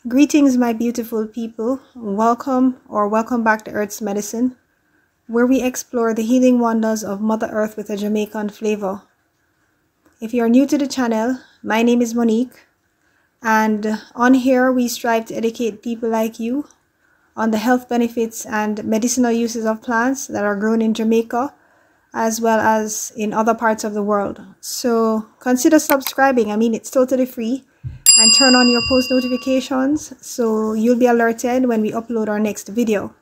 Greetings, my beautiful people. Welcome back to Earth's Medicine, where we explore the healing wonders of Mother Earth with a Jamaican flavor. If you are new to the channel, my name is Monique, and on here we strive to educate people like you on the health benefits and medicinal uses of plants that are grown in Jamaica, as well as in other parts of the world. So consider subscribing. It's totally free. And turn on your post notifications so you'll be alerted when we upload our next video.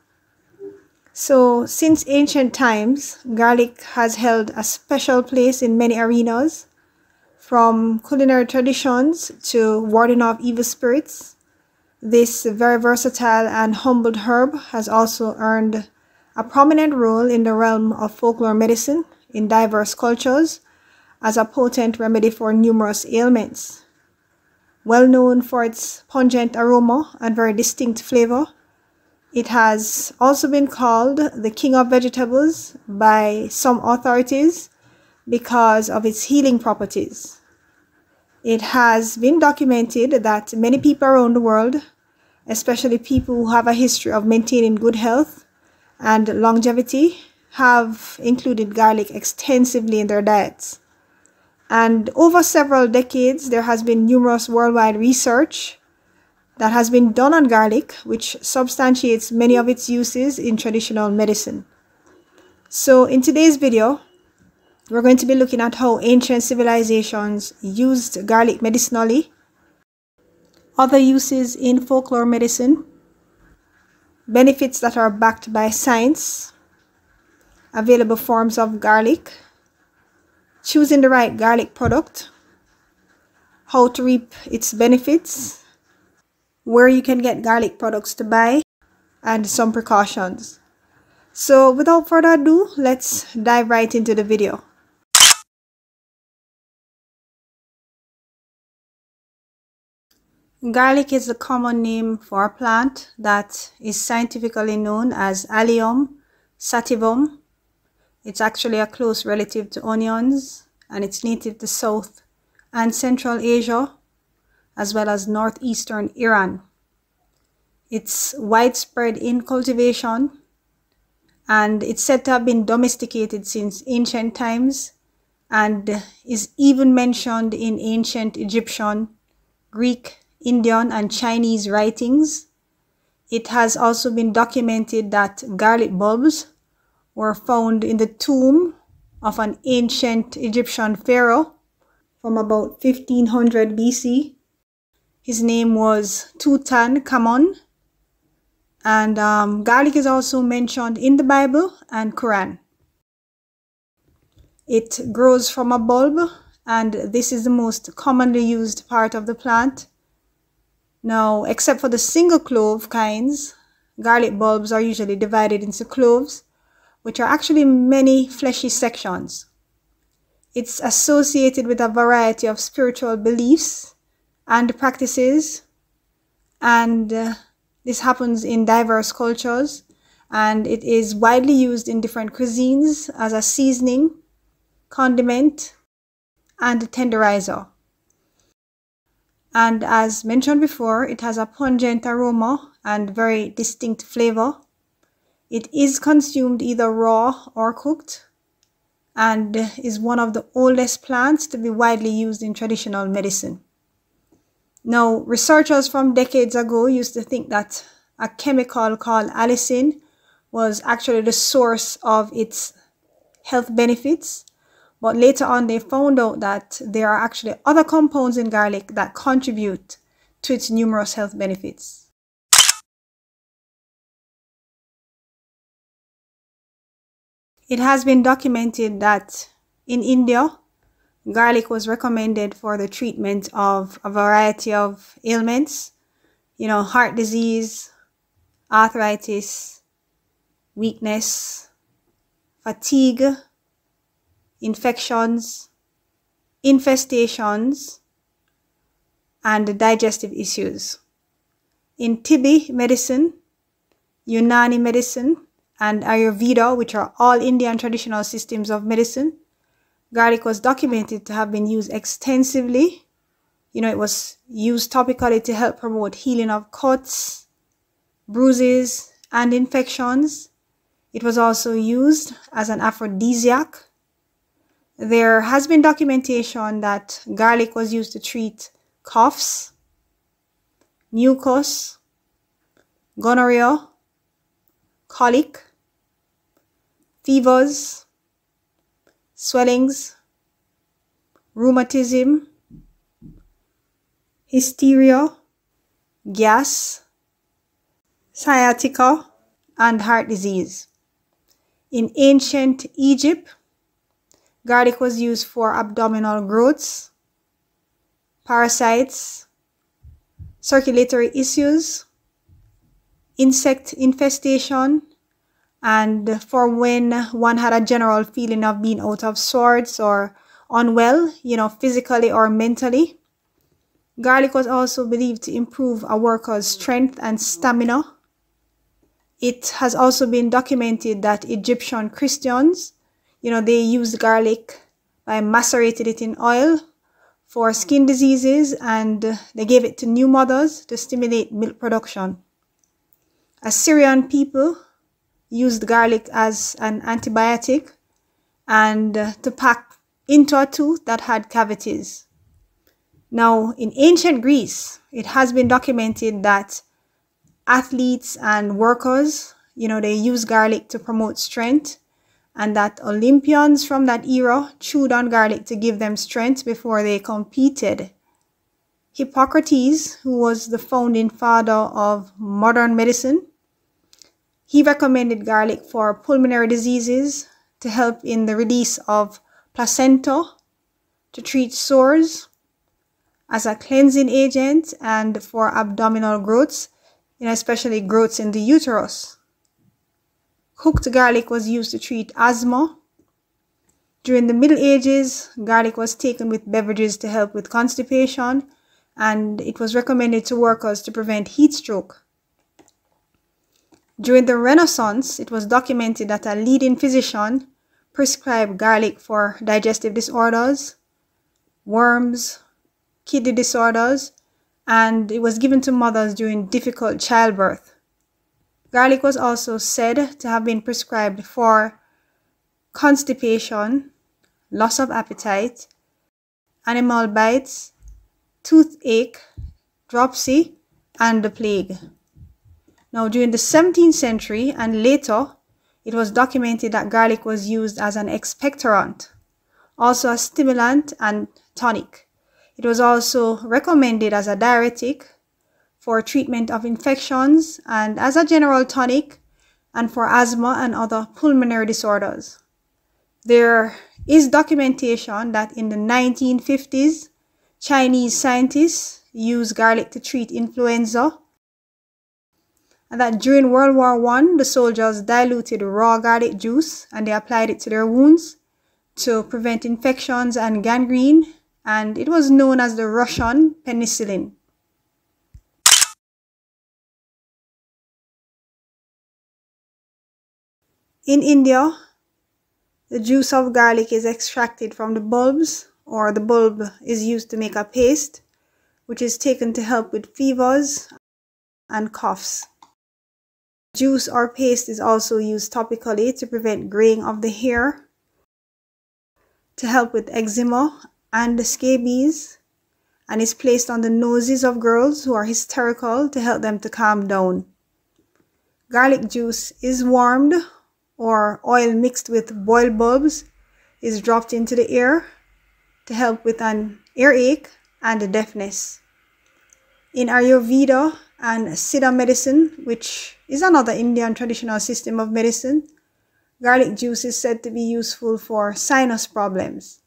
So since ancient times, garlic has held a special place in many arenas, from culinary traditions to warding off evil spirits. This very versatile and humbled herb has also earned a prominent role in the realm of folklore medicine in diverse cultures as a potent remedy for numerous ailments. Well known for its pungent aroma and very distinct flavor, it has also been called the king of vegetables by some authorities because of its healing properties. It has been documented that many people around the world, especially people who have a history of maintaining good health and longevity, have included garlic extensively in their diets. And over several decades, there has been numerous worldwide research that has been done on garlic, which substantiates many of its uses in traditional medicine. So in today's video, we're going to be looking at how ancient civilizations used garlic medicinally, other uses in folklore medicine, benefits that are backed by science, available forms of garlic, choosing the right garlic product, how to reap its benefits, where you can get garlic products to buy, and some precautions. So without further ado, let's dive right into the video. Garlic is the common name for a plant that is scientifically known as Allium sativum. It's actually a close relative to onions, and it's native to South and Central Asia, as well as northeastern Iran. It's widespread in cultivation, and it's said to have been domesticated since ancient times, and is even mentioned in ancient Egyptian, Greek, Indian, and Chinese writings. It has also been documented that garlic bulbs were found in the tomb of an ancient Egyptian pharaoh from about 1500 BC. His name was Tutankhamun, and garlic is also mentioned in the Bible and Quran. It grows from a bulb, and this is the most commonly used part of the plant. Now, except for the single clove kinds, garlic bulbs are usually divided into cloves, which are actually many fleshy sections. It's associated with a variety of spiritual beliefs and practices, and this happens in diverse cultures, and it is widely used in different cuisines as a seasoning, condiment, and tenderizer. And as mentioned before, it has a pungent aroma and very distinct flavor. It is consumed either raw or cooked, and is one of the oldest plants to be widely used in traditional medicine. Now, researchers from decades ago used to think that a chemical called allicin was actually the source of its health benefits, but later on they found out that there are actually other compounds in garlic that contribute to its numerous health benefits. It has been documented that in India, garlic was recommended for the treatment of a variety of ailments, heart disease, arthritis, weakness, fatigue, infections, infestations, and digestive issues. In Tibi medicine, Unani medicine, and Ayurveda, which are all Indian traditional systems of medicine, garlic was documented to have been used extensively It was used topically to help promote healing of cuts, bruises, and infections. It was also used as an aphrodisiac. There has been documentation that garlic was used to treat coughs, mucus, gonorrhea, colic, fevers, swellings, rheumatism, hysteria, gas, sciatica, and heart disease. In ancient Egypt, garlic was used for abdominal growths, parasites, circulatory issues, insect infestation, and for when one had a general feeling of being out of sorts or unwell, physically or mentally. Garlic was also believed to improve a worker's strength and stamina. It has also been documented that Egyptian Christians, they used garlic by macerating it in oil for skin diseases, and they gave it to new mothers to stimulate milk production. Assyrian people used garlic as an antibiotic and to pack into a tooth that had cavities. Now, in ancient Greece, it has been documented that athletes and workers, they use garlic to promote strength, and that Olympians from that era chewed on garlic to give them strength before they competed. Hippocrates, who was the founding father of modern medicine, he recommended garlic for pulmonary diseases, to help in the release of placenta, to treat sores, as a cleansing agent, and for abdominal growths, especially growths in the uterus. Cooked garlic was used to treat asthma. During the Middle Ages, garlic was taken with beverages to help with constipation, and it was recommended to workers to prevent heat stroke. During the Renaissance, it was documented that a leading physician prescribed garlic for digestive disorders, worms, kidney disorders, and it was given to mothers during difficult childbirth. Garlic was also said to have been prescribed for constipation, loss of appetite, animal bites, toothache, dropsy, and the plague. Now, during the 17th century and later, it was documented that garlic was used as an expectorant, also a stimulant and tonic. It was also recommended as a diuretic for treatment of infections and as a general tonic and for asthma and other pulmonary disorders. There is documentation that in the 1950s, Chinese scientists used garlic to treat influenza, and that during World War I, the soldiers diluted raw garlic juice and they applied it to their wounds to prevent infections and gangrene, and it was known as the Russian penicillin. In India, the juice of garlic is extracted from the bulbs, or the bulb is used to make a paste, which is taken to help with fevers and coughs. Juice or paste is also used topically to prevent graying of the hair, to help with eczema and scabies, and is placed on the noses of girls who are hysterical to help them to calm down. Garlic juice is warmed, or oil mixed with boiled bulbs is dropped into the ear to help with an earache and deafness. In Ayurveda and Siddha medicine, which is another Indian traditional system of medicine, garlic juice is said to be useful for sinus problems.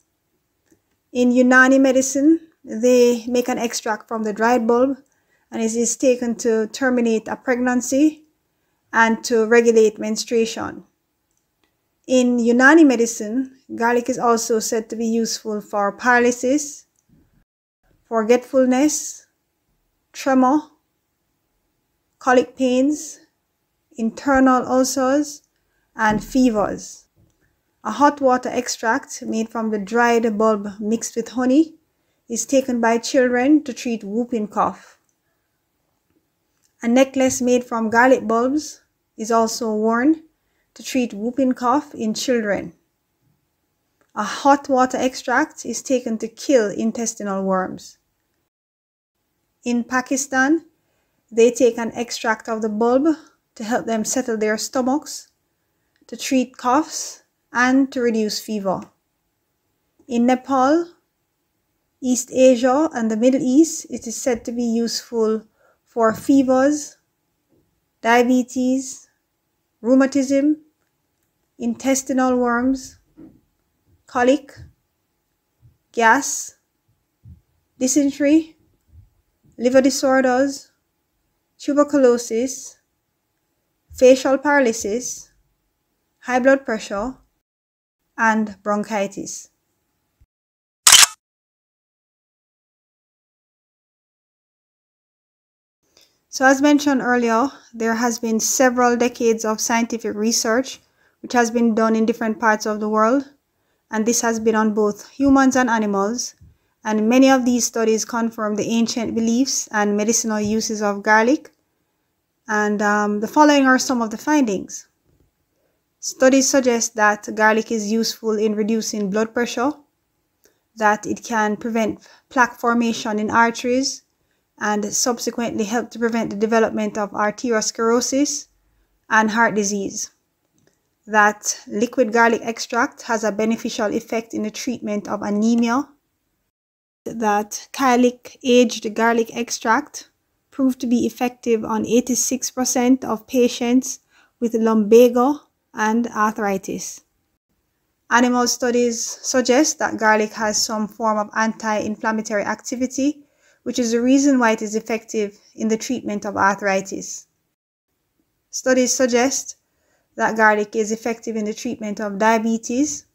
In Unani medicine, they make an extract from the dried bulb, and it is taken to terminate a pregnancy and to regulate menstruation. In Unani medicine, garlic is also said to be useful for paralysis, forgetfulness, tremor, colic pains, internal ulcers, and fevers. A hot water extract made from the dried bulb mixed with honey is taken by children to treat whooping cough. A necklace made from garlic bulbs is also worn to treat whooping cough in children. A hot water extract is taken to kill intestinal worms. In Pakistan, they take an extract of the bulb to help them settle their stomachs, to treat coughs, and to reduce fever. In Nepal, East Asia, and the Middle East, it is said to be useful for fevers, diabetes, rheumatism, intestinal worms, colic, gas, dysentery, liver disorders, tuberculosis, facial paralysis, high blood pressure, and bronchitis. So as mentioned earlier, there has been several decades of scientific research which has been done in different parts of the world, and this has been on both humans and animals, and many of these studies confirm the ancient beliefs and medicinal uses of garlic, and the following are some of the findings. Studies suggest that garlic is useful in reducing blood pressure, that it can prevent plaque formation in arteries, and subsequently help to prevent the development of arteriosclerosis and heart disease. That liquid garlic extract has a beneficial effect in the treatment of anemia. That Kyolic aged garlic extract proved to be effective on 86% of patients with lumbago and arthritis. Animal studies suggest that garlic has some form of anti-inflammatory activity, which is the reason why it is effective in the treatment of arthritis. Studies suggest that garlic is effective in the treatment of diabetes,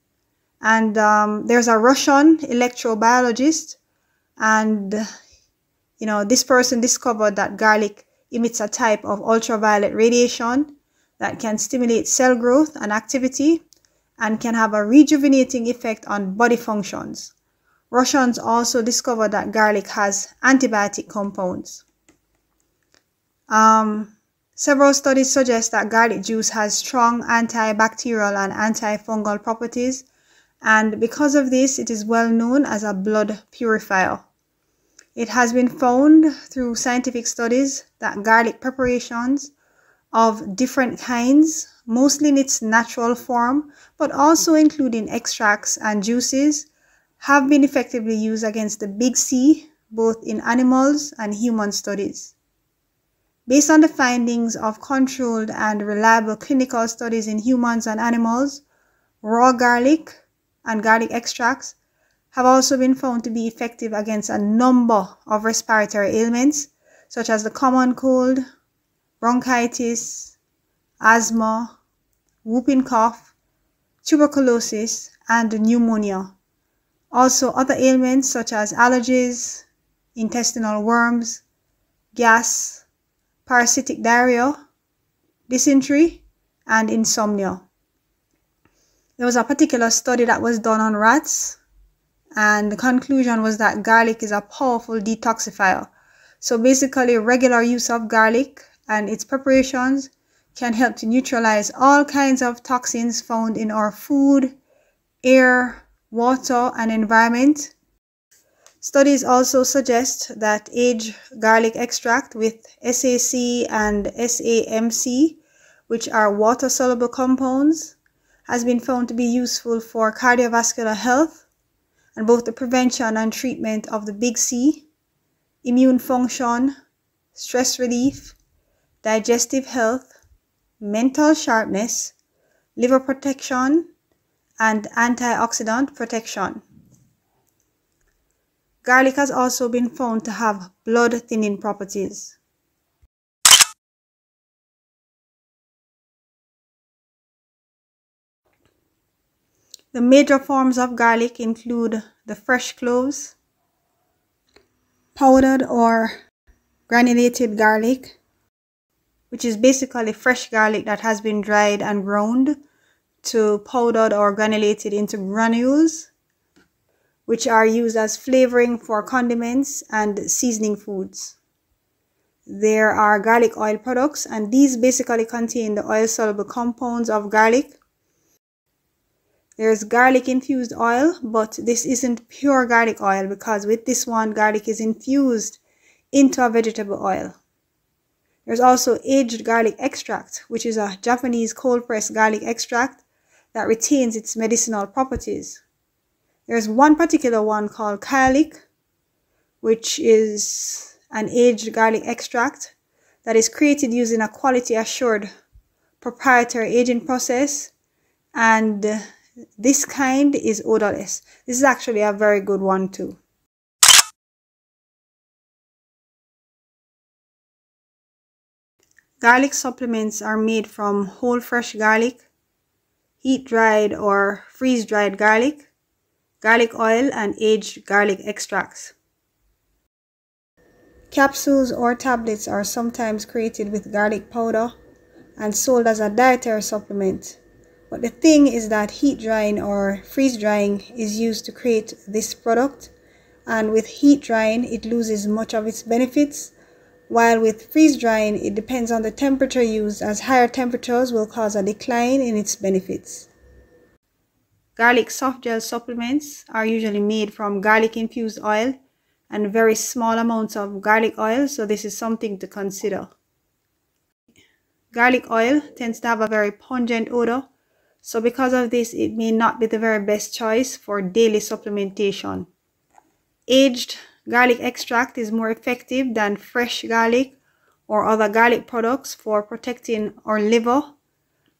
and there's a Russian electrobiologist, and this person discovered that garlic emits a type of ultraviolet radiation that can stimulate cell growth and activity and can have a rejuvenating effect on body functions. Russians also discovered that garlic has antibiotic compounds. Several studies suggest that garlic juice has strong antibacterial and antifungal properties, and because of this, it is well known as a blood purifier. It has been found through scientific studies that garlic preparations of different kinds, mostly in its natural form, but also including extracts and juices, have been effectively used against the big C, both in animals and human studies. Based on the findings of controlled and reliable clinical studies in humans and animals, raw garlic and garlic extracts have also been found to be effective against a number of respiratory ailments, such as the common cold, bronchitis, asthma, whooping cough, tuberculosis, and pneumonia. Also, other ailments such as allergies, intestinal worms, gas, parasitic diarrhea, dysentery, and insomnia. There was a particular study that was done on rats, and the conclusion was that garlic is a powerful detoxifier. So basically, regular use of garlic and its preparations can help to neutralize all kinds of toxins found in our food, air, water, and environment. Studies also suggest that aged garlic extract with SAC and SAMC, which are water-soluble compounds, has been found to be useful for cardiovascular health and both the prevention and treatment of the big C, immune function, stress relief, digestive health, mental sharpness, liver protection, and antioxidant protection. Garlic has also been found to have blood thinning properties. The major forms of garlic include the fresh cloves, powdered or granulated garlic, which is basically fresh garlic that has been dried and ground to powdered or granulated into granules, which are used as flavoring for condiments and seasoning foods. There are garlic oil products, and these basically contain the oil-soluble compounds of garlic. There's garlic infused oil, but this isn't pure garlic oil because with this one, garlic is infused into a vegetable oil. There's also aged garlic extract, which is a Japanese cold-pressed garlic extract that retains its medicinal properties. There's one particular one called Kyolic, which is an aged garlic extract that is created using a quality-assured proprietary aging process, and this kind is odorless. This is actually a very good one too. Garlic supplements are made from whole fresh garlic, heat-dried or freeze-dried garlic, garlic oil, and aged garlic extracts. Capsules or tablets are sometimes created with garlic powder and sold as a dietary supplement. But the thing is that heat drying or freeze drying is used to create this product, and with heat drying it loses much of its benefits, while with freeze drying it depends on the temperature used, as higher temperatures will cause a decline in its benefits. Garlic softgel supplements are usually made from garlic infused oil and very small amounts of garlic oil, so this is something to consider. Garlic oil tends to have a very pungent odor, so because of this it may not be the very best choice for daily supplementation. Aged garlic extract is more effective than fresh garlic or other garlic products for protecting our liver,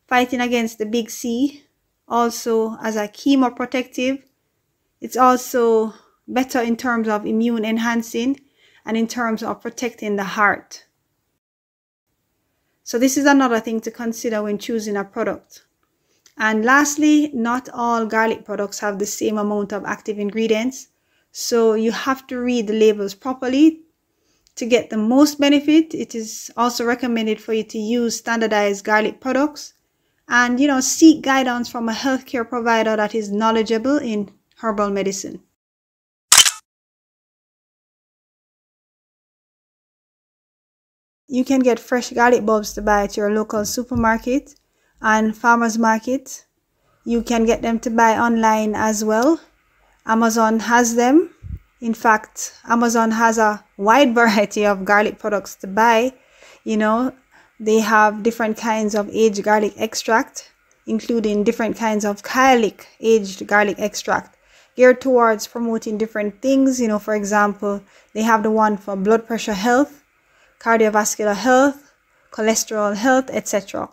fighting against the big C. Also, as a chemoprotective, it's also better in terms of immune enhancing and in terms of protecting the heart. So this is another thing to consider when choosing a product. And lastly, not all garlic products have the same amount of active ingredients, so you have to read the labels properly to get the most benefit. It is also recommended for you to use standardized garlic products and seek guidance from a healthcare provider that is knowledgeable in herbal medicine. You can get fresh garlic bulbs to buy at your local supermarket and farmers market. You can get them to buy online as well. Amazon has them. In fact, Amazon has a wide variety of garlic products to buy. They have different kinds of aged garlic extract, including different kinds of Kyolic aged garlic extract, geared towards promoting different things. For example, they have the one for blood pressure health, cardiovascular health, cholesterol health, etc.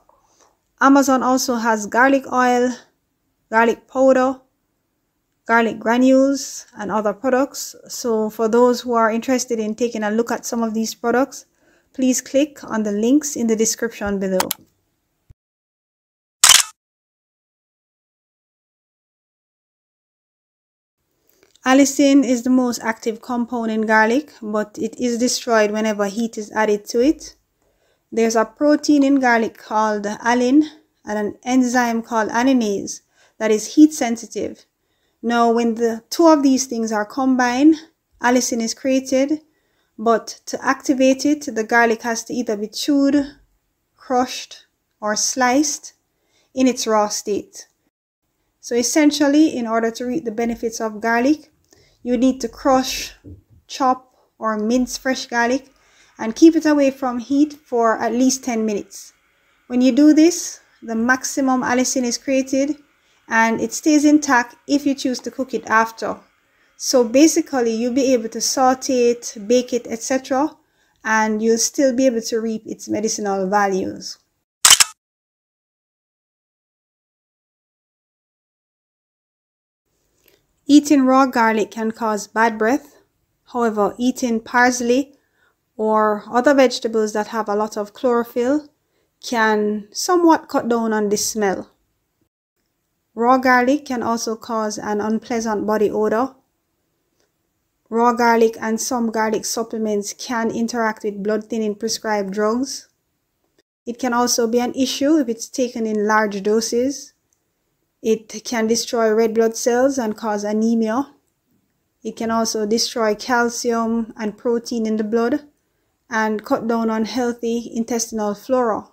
Amazon also has garlic oil, garlic powder, garlic granules, and other products. So for those who are interested in taking a look at some of these products, please click on the links in the description below. Allicin is the most active compound in garlic, but it is destroyed whenever heat is added to it. There's a protein in garlic called allin and an enzyme called aninase that is heat sensitive. Now, when the two of these things are combined, allicin is created, but to activate it, the garlic has to either be chewed, crushed, or sliced in its raw state. So essentially, in order to reap the benefits of garlic, you need to crush, chop, or mince fresh garlic and keep it away from heat for at least 10 minutes. When you do this, the maximum allicin is created and it stays intact if you choose to cook it after. So basically, you'll be able to saute it, bake it, etc., and you'll still be able to reap its medicinal values. Eating raw garlic can cause bad breath. However, eating parsley or other vegetables that have a lot of chlorophyll can somewhat cut down on this smell. Raw garlic can also cause an unpleasant body odor. Raw garlic and some garlic supplements can interact with blood thinning prescribed drugs. It can also be an issue if it's taken in large doses. It can destroy red blood cells and cause anemia. It can also destroy calcium and protein in the blood and cut down on healthy intestinal flora.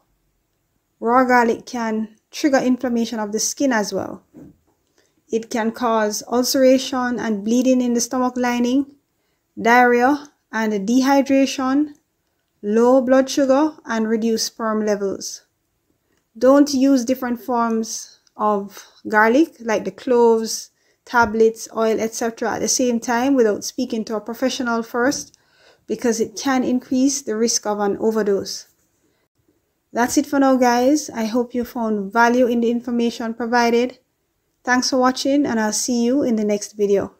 Raw garlic can trigger inflammation of the skin as well. It can cause ulceration and bleeding in the stomach lining, diarrhea and dehydration, low blood sugar, and reduced sperm levels. Don't use different forms of garlic like the cloves, tablets, oil, etc. at the same time without speaking to a professional first, because it can increase the risk of an overdose. That's it for now, guys. I hope you found value in the information provided. Thanks for watching, and I'll see you in the next video.